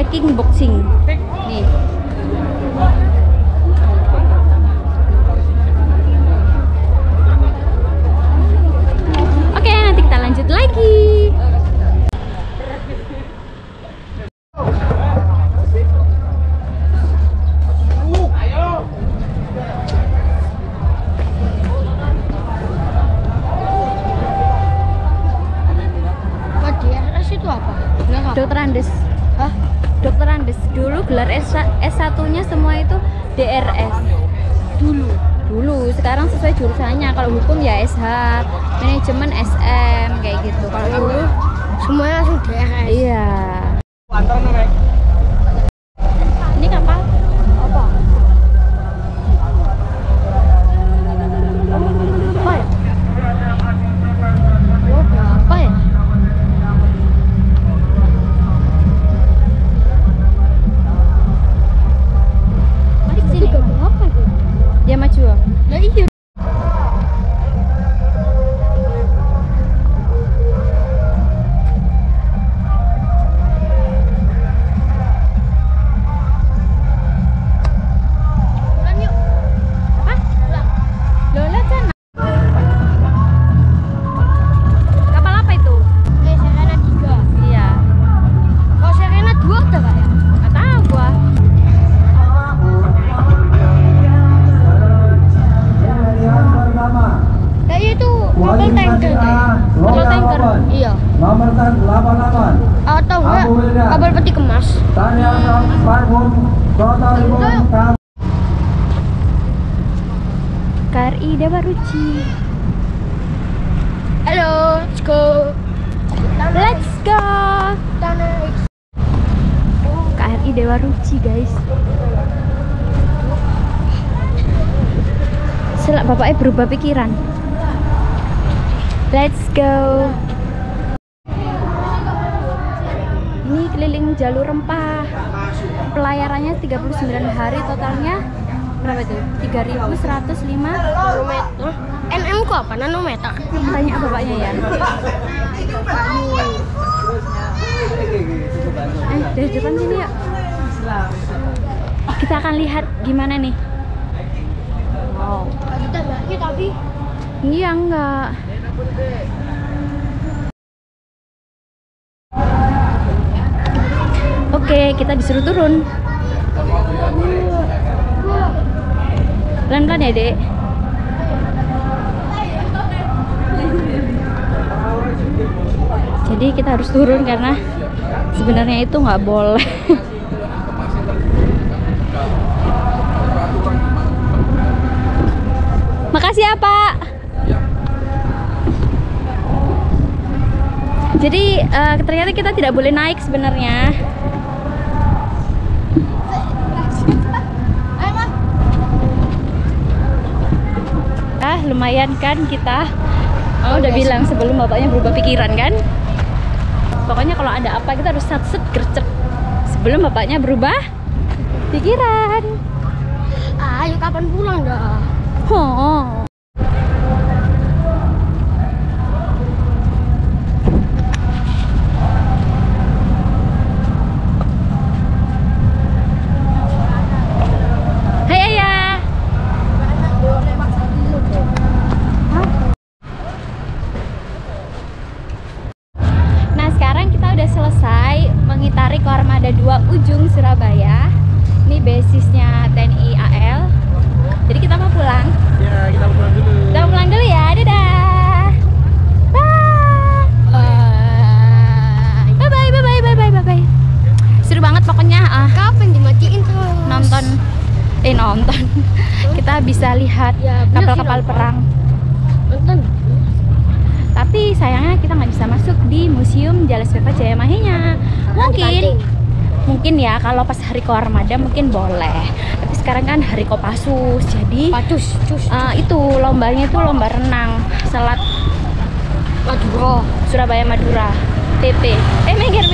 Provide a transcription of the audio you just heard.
boxing. Nih. Oke, nanti kita lanjut lagi. Dokter Andes. Hah? Dokter Andes. Dulu gelar S1-nya semua itu DRS. Dulu. Sekarang sesuai jurusannya. Kalau hukum ya SH, manajemen SM kayak gitu. Kalau dulu semuanya langsung DRS. Iya. Ini kapal apa? Apa ya? Apa ya? Dia maju. Nah iya. Pulang yuk. Apa? Pulang. Lola sana. Kapal apa itu? Serena 3. Iya. Kalau Serena 2 udah gak ya? Nggak tahu gua. Kayaknya itu kapal tanker deh. Kapal tanker. Iya. Nomor 88 Atau enggak kapal peti kemas. Tanya Parfum Kota Limon KRI Dewa Ruci. Halo, let's go. Let's go. Kita naik. KRI Dewa Ruci, guys. Selak bapaknya berubah pikiran. Let's go. Ini keliling jalur rempah. Pelayarannya 39 hari, totalnya berapa itu? 3.105 Nanometer. NM ku apa? Nanometer. Tanya bapaknya ya. Dari depan sini ya. Kita akan lihat gimana nih. Wow. Kita lagi tapi Iya enggak. Oke, kita disuruh turun. Pelan-pelan ya, Dek. Jadi kita harus turun karena sebenarnya itu nggak boleh. Makasih ya, Pak. Jadi ternyata kita tidak boleh naik sebenarnya. Lumayan kan kita. Udah bilang sebelum bapaknya berubah pikiran kan. Pokoknya kalau ada apa kita harus sat-set gercep sebelum bapaknya berubah pikiran. ayo kapan pulang dah? Oh. Selesai mengitari Koarmada 2 ujung Surabaya. Ini basisnya TNI AL. Jadi kita mau pulang. Ya, kita mau pulang dulu. Kita mau pulang dulu ya. Dadah. Bye. Bye bye bye bye bye bye bye bye. Seru banget pokoknya. Kapan dimatiin terus? Nonton. Kita bisa lihat kapal-kapal perang. Nonton. Tapi sayangnya kita nggak bisa masuk di Museum Jales Veva Jayamahenya. Mungkin ya kalau pas hari Koarmada mungkin boleh. Tapi sekarang kan hari Kopassus, jadi itu lombanya itu lomba renang Selat Madura, Surabaya Madura TT. Minggir.